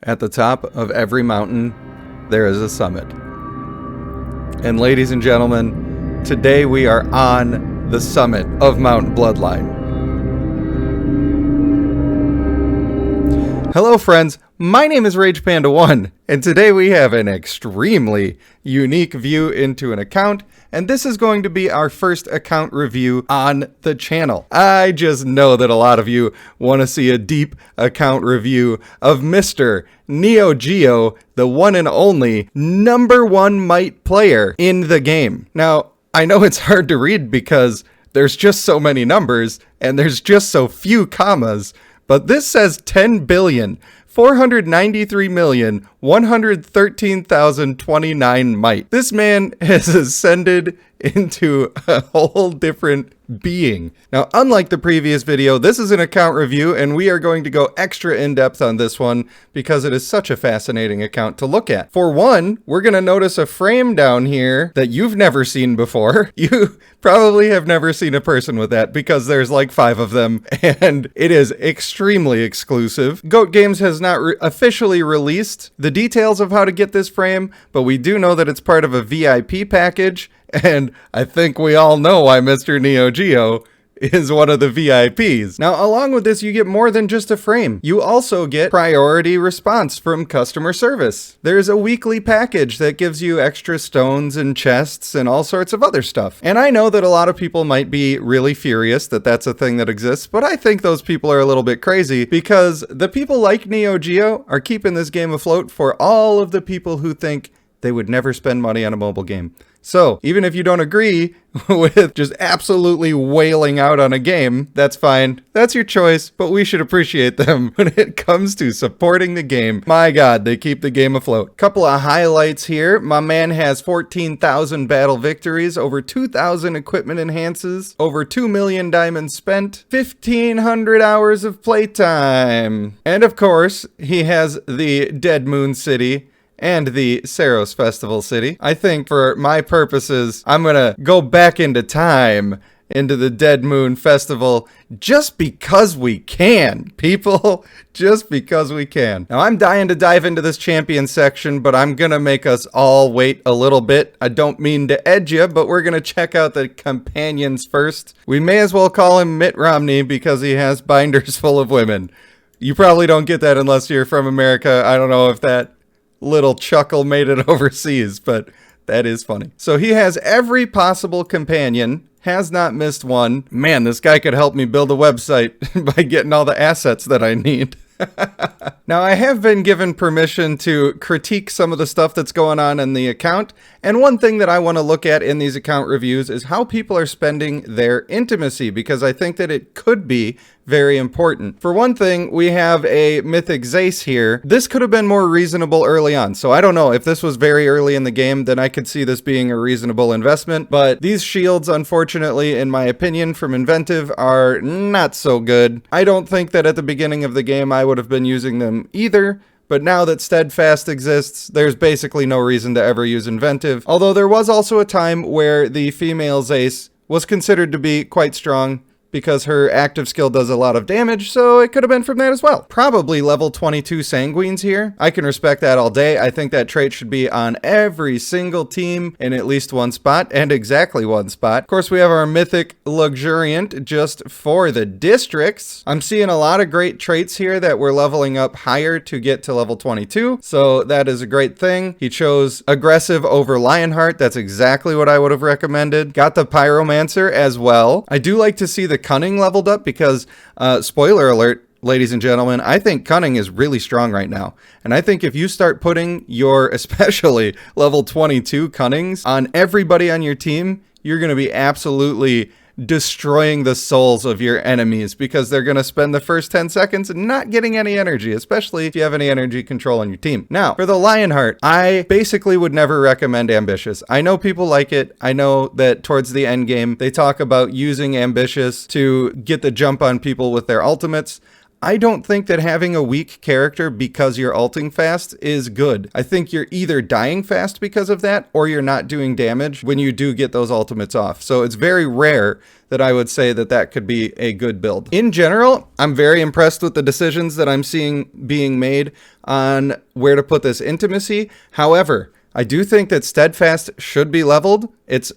At the top of every mountain, there is a summit. And ladies and gentlemen, today we are on the summit of Mount Bloodline. Hello friends, my name is RagePanda1, and today we have an extremely unique view into an account, and this is going to be our first account review on the channel. I just know that a lot of you want to see a deep account review of Mr. Neo-Geo, the one and only #1 might player in the game. Now, I know it's hard to read because there's just so many numbers, and there's just so few commas, but this says 10,493,113,029 might. This man has ascended into a whole different being. Now, unlike the previous video, this is an account review, and we are going to go extra in-depth on this one because it is such a fascinating account to look at. For one, we're going to notice a frame down here that you've never seen before. You probably have never seen a person with that because there's like 5 of them, and it is extremely exclusive. Goat Games has not officially released the details of how to get this frame, but we do know that it's part of a VIP package. And I think we all know why Mr. Neo-Geo is one of the VIPs. Now, along with this, you get more than just a frame. You also get priority response from customer service. There's a weekly package that gives you extra stones and chests and all sorts of other stuff. And I know that a lot of people might be really furious that that's a thing that exists, but I think those people are a little bit crazy because the people like Neo-Geo are keeping this game afloat for all of the people who think they would never spend money on a mobile game. So, even if you don't agree with just absolutely wailing out on a game, that's fine. That's your choice, but we should appreciate them when it comes to supporting the game. My God, they keep the game afloat. Couple of highlights here. My man has 14,000 battle victories, over 2,000 equipment enhances, over 2 million diamonds spent, 1,500 hours of playtime. And of course, he has the Dead Moon City and the Saros Festival City. I think for my purposes, I'm gonna go back into time into the Dead Moon Festival just because we can, people. Just because we can. Now, I'm dying to dive into this champion section, but I'm gonna make us all wait a little bit. I don't mean to edge you, but we're gonna check out the companions first. We may as well call him Mitt Romney because he has binders full of women. You probably don't get that unless you're from America. I don't know if that little chuckle made it overseas, but that is funny. So he has every possible companion, has not missed one. Man, this guy could help me build a website by getting all the assets that I need. Now, I have been given permission to critique some of the stuff that's going on in the account, and one thing that I want to look at in these account reviews is how people are spending their intimacy, because I think that it could be very important. For one thing, we have a Mythic Zace here. This could have been more reasonable early on, so I don't know. If this was very early in the game, then I could see this being a reasonable investment, but these shields, unfortunately, in my opinion, from Inventive, are not so good. I don't think that at the beginning of the game I would have been using them either, but now that Steadfast exists, there's basically no reason to ever use Inventive, although there was also a time where the female Zace was considered to be quite strong because her active skill does a lot of damage, so it could have been from that as well. Probably level 22 Sanguines here. I can respect that all day. I think that trait should be on every single team in at least one spot, and exactly one spot. Of course, we have our Mythic Luxuriant just for the districts. I'm seeing a lot of great traits here that we're leveling up higher to get to level 22, so that is a great thing. He chose Aggressive over Lionheart. That's exactly what I would have recommended. Got the Pyromancer as well. I do like to see the Cunning leveled up because, spoiler alert, ladies and gentlemen, I think Cunning is really strong right now. And I think if you start putting your, especially level 22 Cunnings on everybody on your team, you're going to be absolutely destroying the souls of your enemies because they're going to spend the first 10 seconds not getting any energy, especially if you have any energy control on your team. Now, for the Lionheart, I basically would never recommend Ambitious. I know people like it. I know that towards the end game, they talk about using Ambitious to get the jump on people with their ultimates. I don't think that having a weak character because you're ulting fast is good. I think you're either dying fast because of that, or you're not doing damage when you do get those ultimates off. So it's very rare that I would say that that could be a good build. In general, I'm very impressed with the decisions that I'm seeing being made on where to put this intimacy. However, I do think that Steadfast should be leveled. It's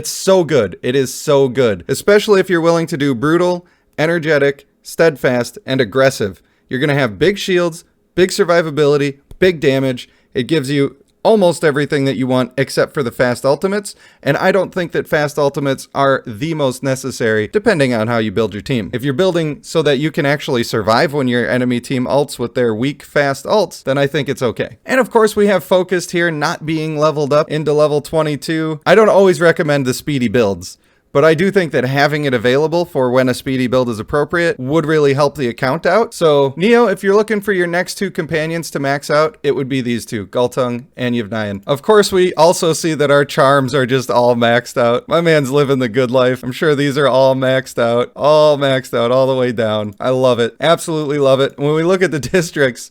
so good. It is so good. Especially if you're willing to do brutal, energetic, steadfast, and aggressive. You're going to have big shields, big survivability, big damage. It gives you almost everything that you want except for the fast ultimates, and I don't think that fast ultimates are the most necessary depending on how you build your team. If you're building so that you can actually survive when your enemy team ults with their weak fast ults, then I think it's okay. And of course we have Focused here not being leveled up into level 22. I don't always recommend the speedy builds, but I do think that having it available for when a speedy build is appropriate would really help the account out. So Neo, if you're looking for your next two companions to max out, it would be these two, Gultung and Yevnayan. Of course, we also see that our charms are just all maxed out. My man's living the good life. I'm sure these are all maxed out all the way down. I love it. Absolutely love it. When we look at the districts,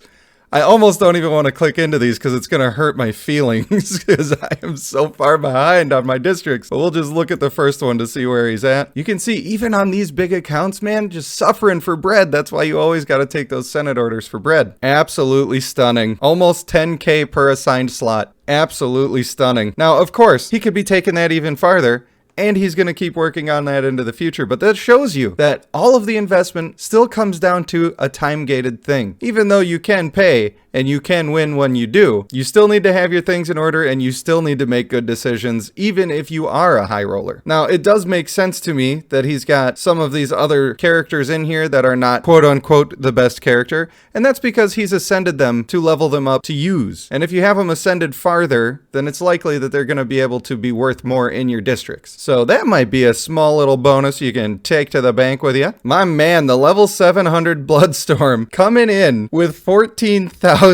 I almost don't even want to click into these because it's going to hurt my feelings because I am so far behind on my districts. But we'll just look at the first one to see where he's at. You can see even on these big accounts, man, just suffering for bread. That's why you always got to take those Senate orders for bread. Absolutely stunning. Almost 10K per assigned slot. Absolutely stunning. Now, of course, he could be taking that even farther, and he's going to keep working on that into the future. But that shows you that all of the investment still comes down to a time-gated thing. Even though you can pay and you can win when you do, you still need to have your things in order and you still need to make good decisions, even if you are a high roller. Now, it does make sense to me that he's got some of these other characters in here that are not quote-unquote the best character, and that's because he's ascended them to level them up to use. And if you have them ascended farther, then it's likely that they're going to be able to be worth more in your districts. So that might be a small little bonus you can take to the bank with you. My man, the level 700 Bloodstorm coming in with 14,000.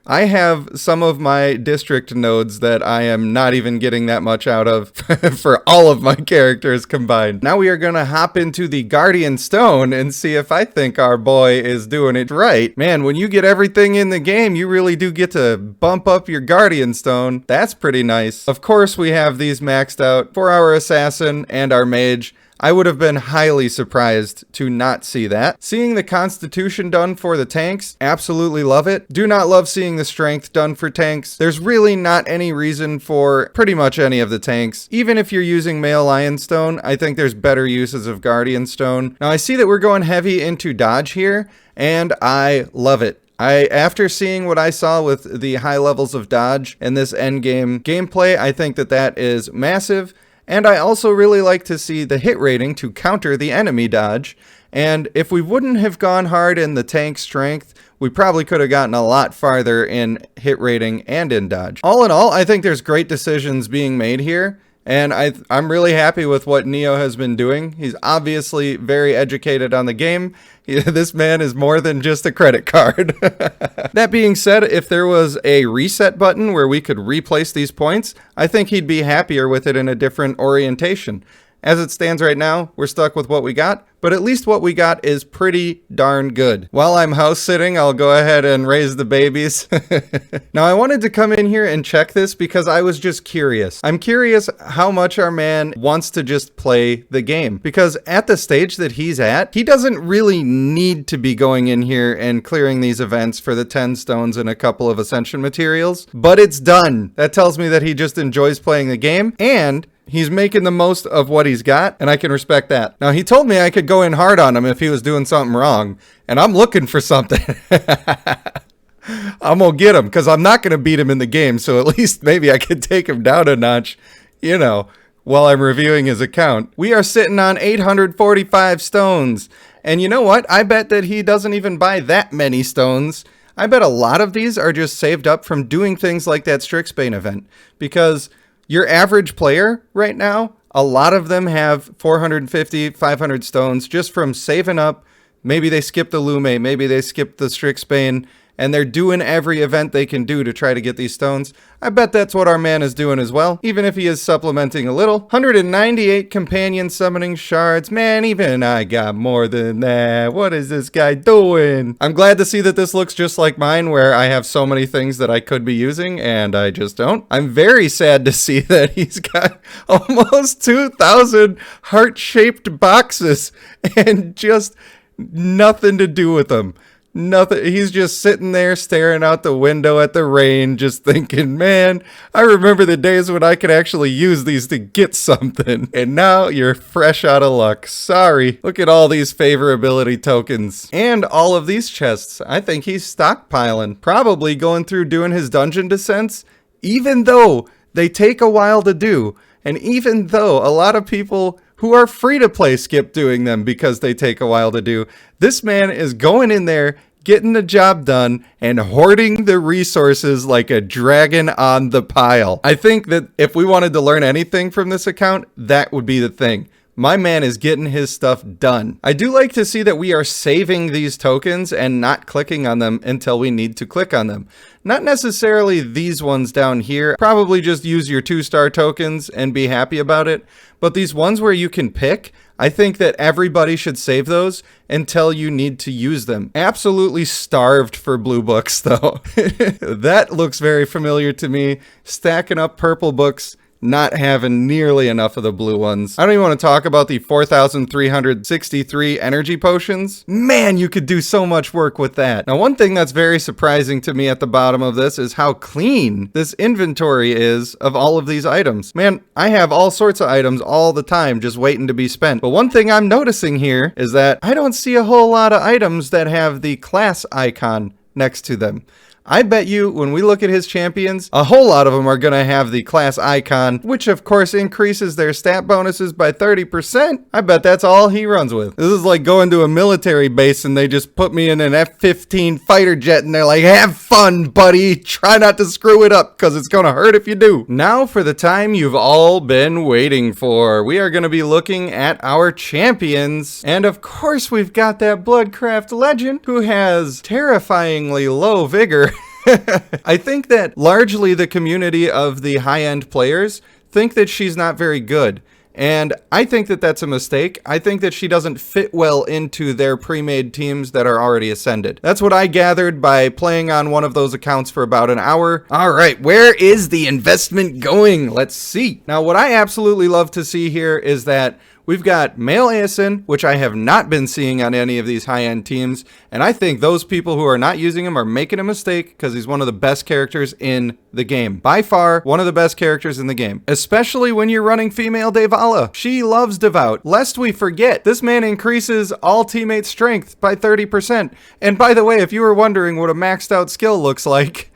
I have some of my district nodes that I am not even getting that much out of for all of my characters combined. Now we are going to hop into the Guardian Stone and see if I think our boy is doing it right. Man, when you get everything in the game, you really do get to bump up your Guardian Stone. That's pretty nice. Of course, we have these maxed out for our Assassin and our Mage. I would have been highly surprised to not see that. Seeing the Constitution done for the tanks, absolutely love it. Do not love seeing the Strength done for tanks. There's really not any reason for pretty much any of the tanks. Even if you're using Male Lion Stone, I think there's better uses of Guardian Stone. Now I see that we're going heavy into dodge here, and I love it. After seeing what I saw with the high levels of dodge in this endgame gameplay, I think that that is massive. And I also really like to see the hit rating to counter the enemy dodge. And if we wouldn't have gone hard in the tank strength, we probably could have gotten a lot farther in hit rating and in dodge. All in all, I think there's great decisions being made here. And I'm really happy with what Neo has been doing. He's obviously very educated on the game. This man is more than just a credit card. That being said, if there was a reset button where we could replace these points, I think he'd be happier with it in a different orientation. As it stands right now, we're stuck with what we got, but at least what we got is pretty darn good. While I'm house sitting, I'll go ahead and raise the babies. Now, I wanted to come in here and check this because I was just curious. I'm curious how much our man wants to just play the game, because at the stage that he's at, he doesn't really need to be going in here and clearing these events for the 10 stones and a couple of ascension materials, but it's done. That tells me that he just enjoys playing the game, and he's making the most of what he's got, and I can respect that. Now, he told me I could go in hard on him if he was doing something wrong, and I'm looking for something. I'm gonna get him, because I'm not gonna beat him in the game, so at least maybe I could take him down a notch, you know, while I'm reviewing his account. We are sitting on 845 stones, and you know what? I bet that he doesn't even buy that many stones. I bet a lot of these are just saved up from doing things like that Strixbane event, because your average player right now, a lot of them have 450, 500 stones just from saving up. Maybe they skip the Lume, maybe they skip the Strixbane, and they're doing every event they can do to try to get these stones. I bet that's what our man is doing as well, even if he is supplementing a little. 198 companion summoning shards. Man, even I got more than that. What is this guy doing? I'm glad to see that this looks just like mine, where I have so many things that I could be using and I just don't. I'm very sad to see that he's got almost 2,000 heart-shaped boxes and just nothing to do with them. Nothing. He's just sitting there staring out the window at the rain, just thinking, man, I remember the days when I could actually use these to get something. And now you're fresh out of luck. Sorry. Look at all these favorability tokens and all of these chests. I think he's stockpiling, probably going through doing his dungeon descents, even though they take a while to do. And even though a lot of people who are free to play skip doing them because they take a while to do, this man is going in there, getting the job done, and hoarding the resources like a dragon on the pile. I think that if we wanted to learn anything from this account, that would be the thing. My man is getting his stuff done. I do like to see that we are saving these tokens and not clicking on them until we need to click on them. Not necessarily these ones down here. Probably just use your 2-star tokens and be happy about it. But these ones where you can pick, I think that everybody should save those until you need to use them. Absolutely starved for blue books though. That looks very familiar to me. Stacking up purple books, not having nearly enough of the blue ones. I don't even want to talk about the 4,363 energy potions. Man, you could do so much work with that. Now, one thing that's very surprising to me at the bottom of this is how clean this inventory is of all of these items. Man, I have all sorts of items all the time just waiting to be spent. But one thing I'm noticing here is that I don't see a whole lot of items that have the class icon next to them. I bet you when we look at his champions, a whole lot of them are going to have the class icon, which of course increases their stat bonuses by 30%. I bet that's all he runs with. This is like going to a military base and they just put me in an F-15 fighter jet and they're like, have fun, buddy. Try not to screw it up because it's going to hurt if you do. Now for the time you've all been waiting for. We are going to be looking at our champions. And of course we've got that Bloodcraft legend who has terrifyingly low vigor. I think that largely the community of the high-end players think that she's not very good. And I think that that's a mistake. I think that she doesn't fit well into their pre-made teams that are already ascended. That's what I gathered by playing on one of those accounts for about an hour. All right, where is the investment going? Let's see. Now, what I absolutely love to see here is that we've got male ASN, which I have not been seeing on any of these high-end teams, and I think those people who are not using him are making a mistake because he's one of the best characters in the game. By far, one of the best characters in the game, especially when you're running female Devala. She loves Devout. Lest we forget, this man increases all teammate strength by 30%. And by the way, if you were wondering what a maxed out skill looks like,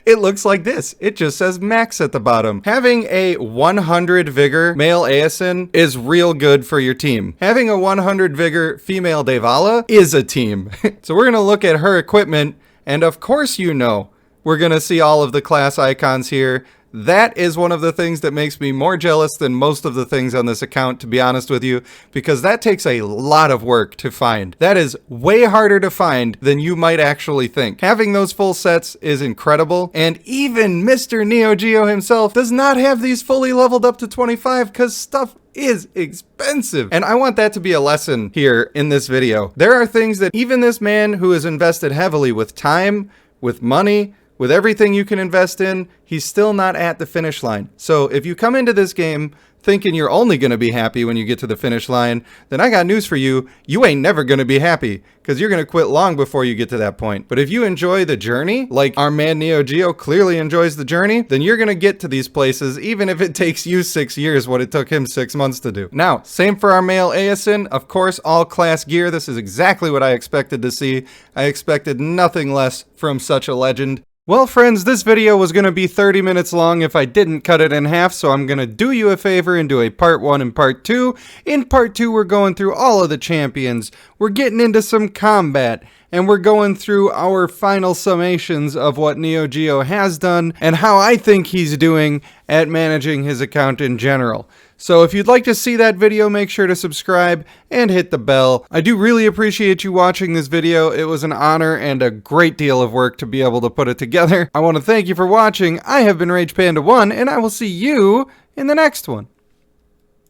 it looks like this. It just says max at the bottom. Having a 100 vigor male ASN is real good for your team. Having a 100 vigor female Devala is a team. So we're going to look at her equipment, and of course you know we're going to see all of the class icons here. That is one of the things that makes me more jealous than most of the things on this account, to be honest with you, because that takes a lot of work to find. That is way harder to find than you might actually think. Having those full sets is incredible, and even Mr. Neo-Geo himself does not have these fully leveled up to 25 because stuff is expensive. And I want that to be a lesson here in this video. There are things that even this man who has invested heavily with time, with money, with everything you can invest in, he's still not at the finish line. So if you come into this game thinking you're only going to be happy when you get to the finish line, then I got news for you. You ain't never going to be happy because you're going to quit long before you get to that point. But if you enjoy the journey, like our man Neo-Geo clearly enjoys the journey, then you're going to get to these places even if it takes you 6 years what it took him 6 months to do. Now, same for our male ASN. Of course, all class gear. This is exactly what I expected to see. I expected nothing less from such a legend. Well, friends, this video was going to be 30 minutes long if I didn't cut it in half, so I'm going to do you a favor and do a part 1 and part 2. In part 2, we're going through all of the champions, we're getting into some combat, and we're going through our final summations of what Neo-Geo has done and how I think he's doing at managing his account in general. So if you'd like to see that video, make sure to subscribe and hit the bell. I do really appreciate you watching this video. It was an honor and a great deal of work to be able to put it together. I want to thank you for watching. I have been Rage Panda 1, and I will see you in the next one.